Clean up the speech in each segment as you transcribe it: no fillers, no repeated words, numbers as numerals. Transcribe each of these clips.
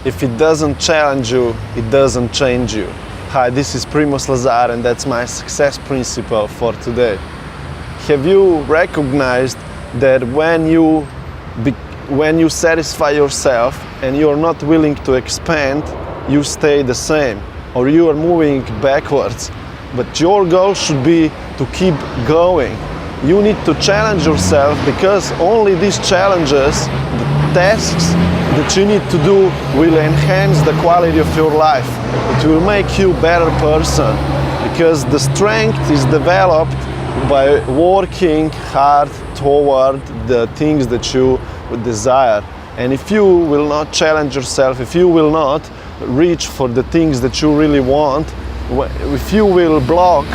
If it doesn't challenge you, it doesn't change you. Hi, this is Primoz Lazar, and that's my success principle for today. Have you recognized that when you satisfy yourself and you're not willing to expand, you stay the same, or you are moving backwards? But your goal should be to keep going. You need to challenge yourself, because only these challenges, the tasks that you need to do, will enhance the quality of your life. It will make you a better person, because the strength is developed by working hard toward the things that you desire. And if you will not challenge yourself, if you will not reach for the things that you really want, if you will block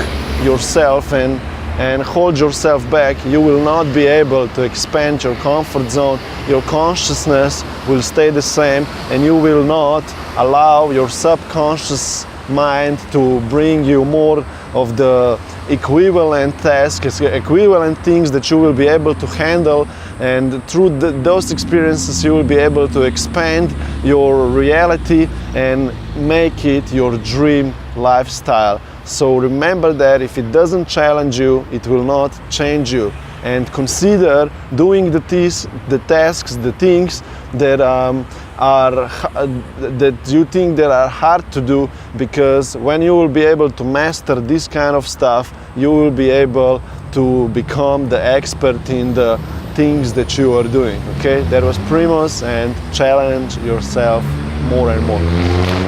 yourself and hold yourself back, you will not be able to expand your comfort zone. Your consciousness will stay the same, and you will not allow your subconscious mind to bring you more of the equivalent tasks, equivalent things that you will be able to handle, and through those experiences you will be able to expand your reality and make it your dream lifestyle. So remember that if it doesn't challenge you, it will not change you. And consider doing the tasks, the things that that you think that are hard to do, because when you will be able to master this kind of stuff, you will be able to become the expert in the things that you are doing. Okay, that was Primoz, and challenge yourself more and more.